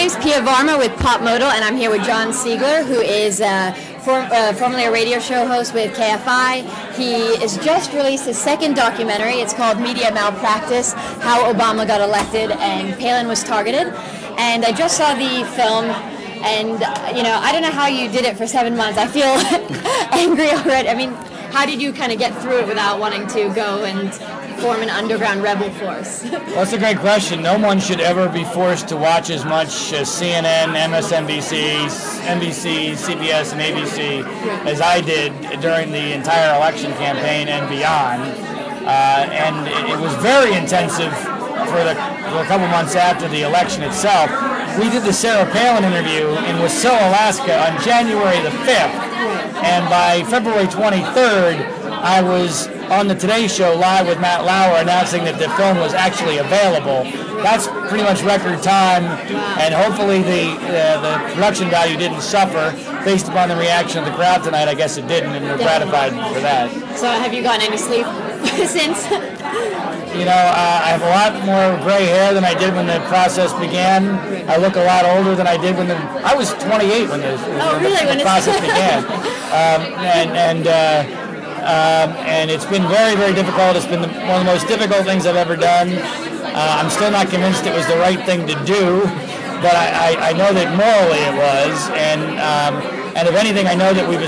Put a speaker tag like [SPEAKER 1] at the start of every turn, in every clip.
[SPEAKER 1] name's Pia Varma with Pop Modal, and I'm here with John Ziegler, who is formerly a radio show host with KFI. He has just released his second documentary. It's called Media Malpractice, How Obama Got Elected and Palin Was Targeted. And I just saw the film, and I don't know how you did it for 7 months. I feel angry already. I mean, how did you kind of get through it without wanting to go and form an underground rebel force?
[SPEAKER 2] Well, that's a great question. No one should ever be forced to watch as much as CNN, MSNBC, NBC, CBS, and ABC as I did during the entire election campaign and beyond. And it was very intensive for a couple months after the election itself. We did the Sarah Palin interview in Wasilla, Alaska on January the 5th. And by February 23rd, I was on the Today Show live with Matt Lauer announcing that the film was actually available. That's pretty much record time, and hopefully the production value didn't suffer. Based upon the reaction of the crowd tonight, I guess it didn't, and we're gratified for that.
[SPEAKER 1] So have you gotten any sleep since?
[SPEAKER 2] I have a lot more gray hair than I did when the process began. I look a lot older than I did when I was 28 when the process began. And it's been very, very difficult. It's been one of the most difficult things I've ever done. I'm still not convinced it was the right thing to do, but I know that morally it was. And if anything, I know that we've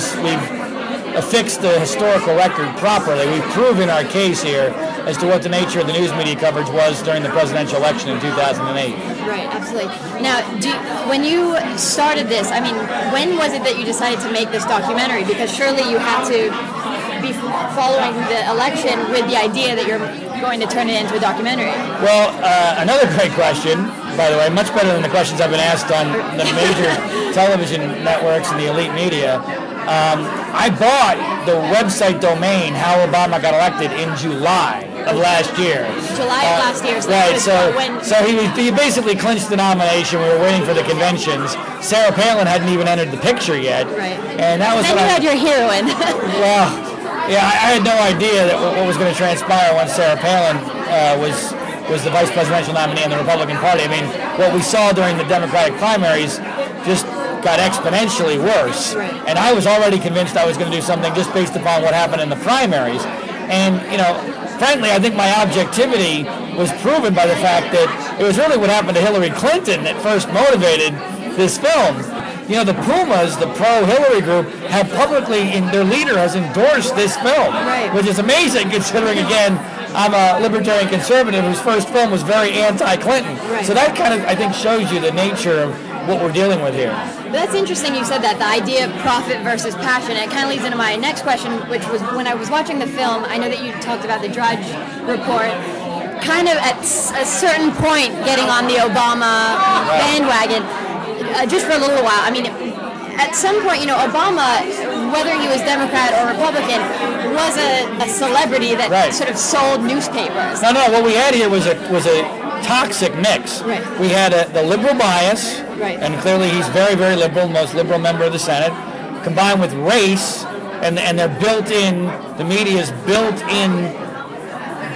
[SPEAKER 2] affixed the historical record properly. We've proven our case here as to what the nature of the news media coverage was during the presidential election in 2008.
[SPEAKER 1] Right, absolutely. Now, when you started this, I mean, when was it that you decided to make this documentary? Because surely you had to be following the election with the idea that you're going to turn it into a documentary.
[SPEAKER 2] Well, another great question, by the way, much better than the questions I've been asked on the major television networks and the elite media. I bought the website domain How Obama Got Elected in July of last year.
[SPEAKER 1] July of last year.
[SPEAKER 2] So he basically clinched the nomination. We were waiting for the conventions. Sarah Palin hadn't even entered the picture yet.
[SPEAKER 1] Right.
[SPEAKER 2] And that was
[SPEAKER 1] then you had your heroine.
[SPEAKER 2] Well, yeah, I had no idea that what was going to transpire once Sarah Palin was the vice presidential nominee in the Republican Party. I mean, what we saw during the Democratic primaries just got exponentially worse.
[SPEAKER 1] Right.
[SPEAKER 2] And I was already convinced I was going to do something just based upon what happened in the primaries. And, frankly, I think my objectivity was proven by the fact that it was really what happened to Hillary Clinton that first motivated this film. The Pumas, the pro-Hillary group, have publicly, their leader has endorsed this film, which is amazing considering, again, I'm a libertarian conservative whose first film was very anti-Clinton.
[SPEAKER 1] Right.
[SPEAKER 2] So that kind of, I think, shows you the nature of what we're dealing with here.
[SPEAKER 1] That's interesting you said that, the idea of profit versus passion. It kind of leads into my next question, which was when I was watching the film, I know that you talked about the Drudge Report, kind of at a certain point getting on the Obama bandwagon, just for a little while. I mean, at some point, Obama, whether he was Democrat or Republican, was a celebrity that sort of sold newspapers.
[SPEAKER 2] No, what we had here was a toxic mix.
[SPEAKER 1] Right.
[SPEAKER 2] We had the liberal bias, and clearly he's very, very liberal, most liberal member of the Senate, combined with race, and their the media's built-in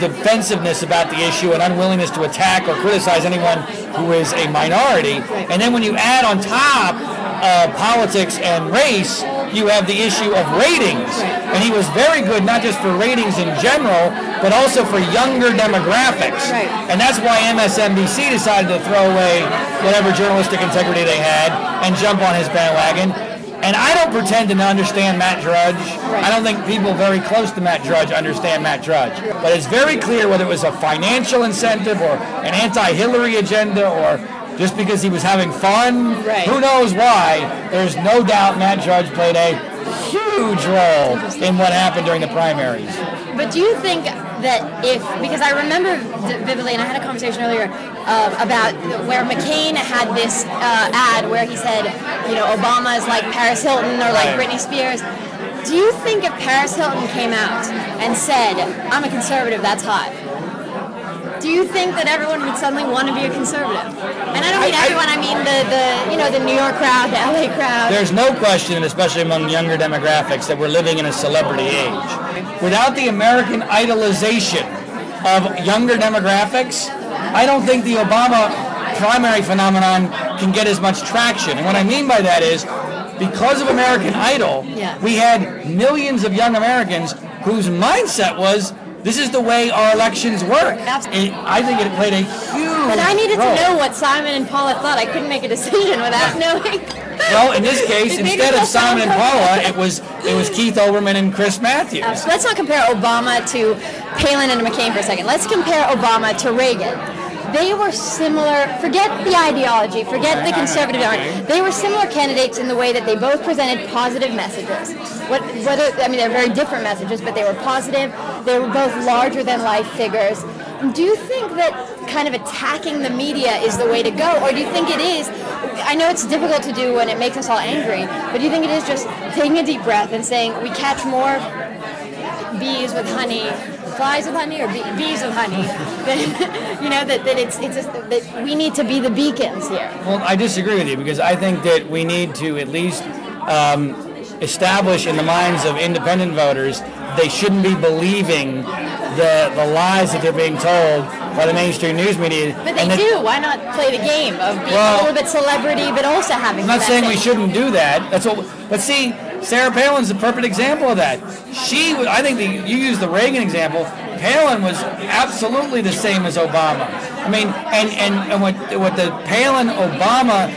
[SPEAKER 2] defensiveness about the issue and unwillingness to attack or criticize anyone who is a minority.
[SPEAKER 1] Right.
[SPEAKER 2] And then when you add on top politics and race, you have the issue of ratings. And he was very good, not just for ratings in general, but also for younger demographics.
[SPEAKER 1] Right.
[SPEAKER 2] And that's why MSNBC decided to throw away whatever journalistic integrity they had and jump on his bandwagon. And I don't pretend to understand Matt Drudge. I don't think people very close to Matt Drudge understand Matt Drudge. But it's very clear whether it was a financial incentive or an anti-Hillary agenda or just because he was having fun. Who knows why? There's no doubt Matt Drudge played a huge role in what happened during the primaries.
[SPEAKER 1] But do you think that because I remember vividly, and I had a conversation earlier about where McCain had this ad where he said, Obama is like Paris Hilton or like Britney Spears. Do you think if Paris Hilton came out and said, I'm a conservative, that's hot, do you think that everyone would suddenly want to be a conservative? And I don't mean everyone, I mean the New York crowd, the LA crowd.
[SPEAKER 2] There's no question, especially among younger demographics, that we're living in a celebrity age. Without the American idolization of younger demographics, I don't think the Obama primary phenomenon can get as much traction. And what I mean by that is, because of American Idol, we had millions of young Americans whose mindset was, this is the way our elections work. I think it played a huge
[SPEAKER 1] But I needed
[SPEAKER 2] role.
[SPEAKER 1] to know what Simon and Paula thought. I couldn't make a decision without knowing.
[SPEAKER 2] Well, in this case, instead of Simon and Paula, it was Keith Olbermann and Chris Matthews.
[SPEAKER 1] So let's not compare Obama to Palin and McCain for a second. Let's compare Obama to Reagan. They were similar, forget the ideology, forget the conservative argument. They were similar candidates in the way that they both presented positive messages. They're very different messages, but they were positive. They were both larger than life figures. Do you think that kind of attacking the media is the way to go, or do you think it is, I know it's difficult to do when it makes us all angry, but do you think it is just taking a deep breath and saying we catch more bees with honey, flies with honey, or bees with honey, that we need to be the beacons here?
[SPEAKER 2] Well, I disagree with you, because I think that we need to at least establish in the minds of independent voters they shouldn't be believing the lies that they're being told by the mainstream news media.
[SPEAKER 1] But they do. Why not play the game of being a little bit celebrity, but also having?
[SPEAKER 2] I'm not saying we shouldn't do that. But see, Sarah Palin's a perfect example of that. I think you used the Reagan example. Palin was absolutely the same as Obama. I mean, and what the Palin-Obama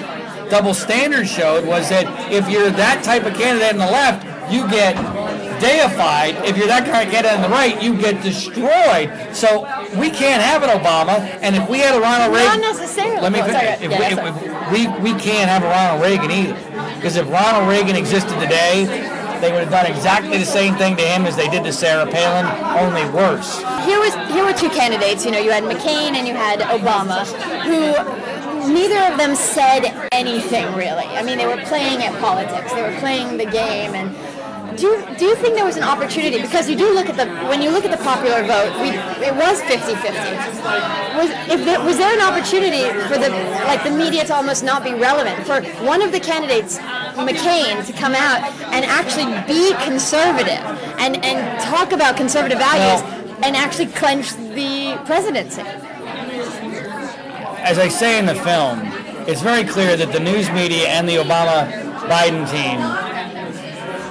[SPEAKER 2] double standard showed was that if you're that type of candidate on the left, you get deified. If you're that kind of candidate on the right, you get destroyed. So we can't have an Obama, and if we had a Ronald Reagan,
[SPEAKER 1] not necessarily.
[SPEAKER 2] We can't have a Ronald Reagan either, because if Ronald Reagan existed today, they would have done exactly the same thing to him as they did to Sarah Palin, only worse.
[SPEAKER 1] Here were two candidates. You had McCain and you had Obama, who neither of them said anything really. I mean, they were playing at politics. They were playing the game. And do you think there was an opportunity? Because when you look at the popular vote, it was 50-50. Was there an opportunity for the media to almost not be relevant, for one of the candidates, McCain, to come out and actually be conservative and talk about conservative values and actually clench the presidency?
[SPEAKER 2] As I say in the film, it's very clear that the news media and the Obama-Biden team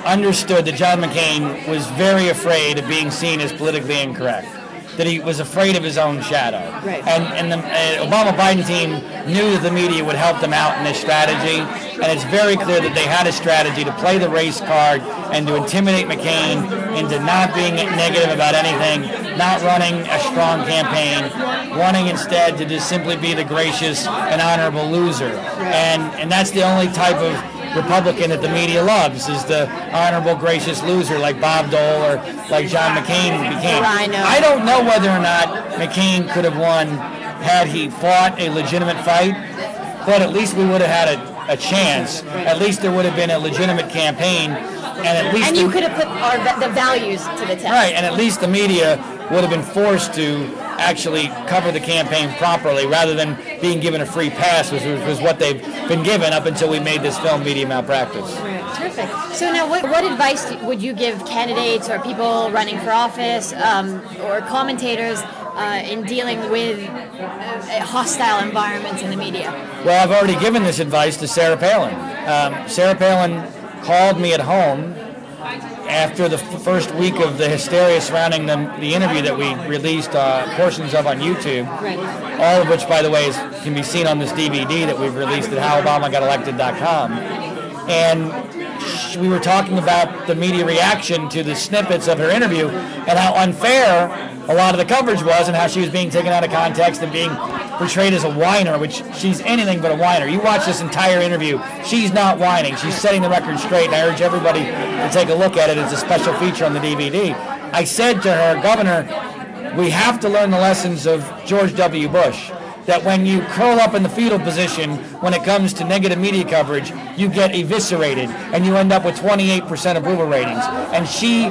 [SPEAKER 2] understood that John McCain was very afraid of being seen as politically incorrect, that he was afraid of his own shadow.
[SPEAKER 1] Right.
[SPEAKER 2] And the Obama-Biden team knew that the media would help them out in this strategy, and it's very clear that they had a strategy to play the race card and to intimidate McCain into not being negative about anything, not running a strong campaign, wanting instead to just simply be the gracious and honorable loser. And that's the only type of Republican that the media loves, is the honorable, gracious loser like Bob Dole or like John McCain became. I don't know whether or not McCain could have won had he fought a legitimate fight, but at least we would have had a chance. At least there would have been a legitimate campaign, and at least
[SPEAKER 1] you could have put the values to the test.
[SPEAKER 2] Right, and at least the media would have been forced to actually cover the campaign properly, rather than being given a free pass, which was what they've been given up until we made this film, Media Malpractice.
[SPEAKER 1] Terrific. So now, what advice would you give candidates or people running for office or commentators in dealing with hostile environments in the media?
[SPEAKER 2] Well, I've already given this advice to Sarah Palin. Sarah Palin called me at home after the first week of the hysteria surrounding the interview that we released portions of on YouTube, all of which, by the way, can be seen on this DVD that we've released at howobamagotElected.com. And we were talking about the media reaction to the snippets of her interview and how unfair a lot of the coverage was, and how she was being taken out of context and being portrayed as a whiner, which she's anything but a whiner. You watch this entire interview, she's not whining. She's setting the record straight, and I urge everybody to take a look at it. It's a special feature on the DVD. I said to her, Governor, we have to learn the lessons of George W. Bush, that when you curl up in the fetal position when it comes to negative media coverage, you get eviscerated, and you end up with 28% approval ratings. And she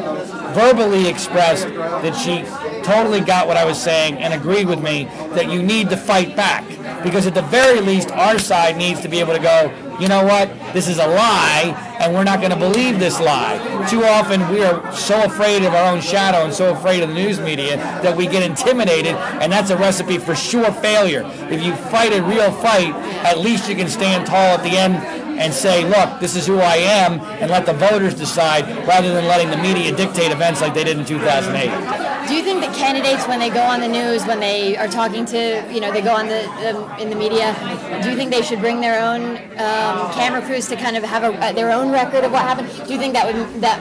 [SPEAKER 2] verbally expressed that she totally got what I was saying and agreed with me that you need to fight back, because at the very least our side needs to be able to go, you know what, this is a lie, and we're not going to believe this lie. Too often we are so afraid of our own shadow and so afraid of the news media that we get intimidated, and that's a recipe for sure failure. If you fight a real fight, at least you can stand tall at the end and say, look, this is who I am, and let the voters decide, rather than letting the media dictate events like they did in 2008.
[SPEAKER 1] Do you think that candidates, when they go on the news, when they are talking to, they go on in the media, do you think they should bring their own camera crews to kind of have their own record of what happened? Do you think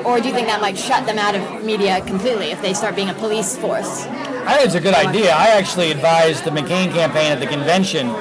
[SPEAKER 1] or do you think that might shut them out of media completely if they start being a police force?
[SPEAKER 2] I think it's a good idea. I actually advised the McCain campaign at the convention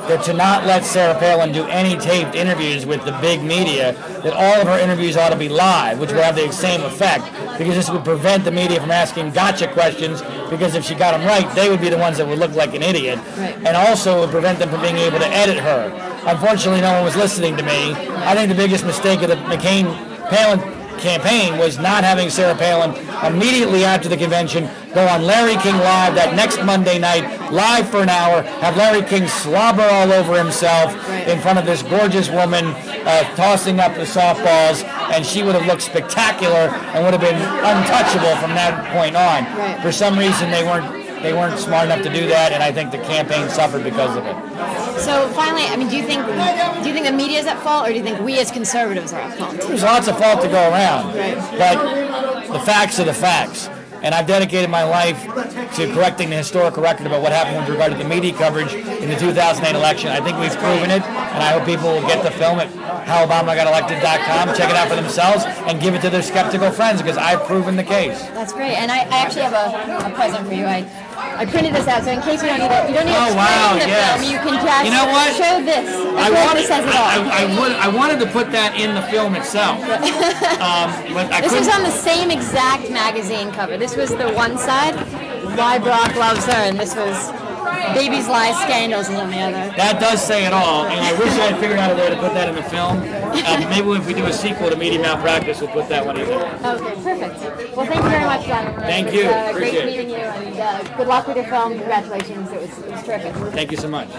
[SPEAKER 2] that to not let Sarah Palin do any taped interviews with the big media, that all of her interviews ought to be live, which would have the same effect, because this would prevent the media from asking gotcha questions, because if she got them right, they would be the ones that would look like an idiot, and also would prevent them from being able to edit her. Unfortunately, no one was listening to me. I think the biggest mistake of the McCain-Palin campaign was not having Sarah Palin immediately after the convention go on Larry King Live that next Monday night, live for an hour, have Larry King slobber all over himself in front of this gorgeous woman tossing up the softballs, and she would have looked spectacular and would have been untouchable from that point on. For some reason, they weren't smart enough to do that, and I think the campaign suffered because of it.
[SPEAKER 1] So finally, do you think the media is at fault, or do you think we as conservatives are at fault?
[SPEAKER 2] There's lots of fault to go around, but the facts are the facts. And I've dedicated my life to correcting the historical record about what happened with regard to the media coverage in the 2008 election. I think we've proven it, and I hope people will get the film at howobamagotelected.com, check it out for themselves, and give it to their skeptical friends, because I've proven the case.
[SPEAKER 1] That's great. And I actually have a present for you. I printed this out, so in case you don't need it, you don't need to explain the film. You can just show this. This says it all.
[SPEAKER 2] I wanted to put that in the film itself. But
[SPEAKER 1] this was on the same exact magazine cover. This was the one side, Why Brock Loves Her, and this was Babies, Lies, Scandals is on the other.
[SPEAKER 2] That does say it all, and I wish I had figured out a way to put that in the film. Maybe if we do a sequel to Media Malpractice, we'll put that one in there.
[SPEAKER 1] Okay, perfect. Well, thank you very much, John.
[SPEAKER 2] Thank you.
[SPEAKER 1] Great meeting you, and good luck with your film. Congratulations. It was terrific.
[SPEAKER 2] Thank you so much.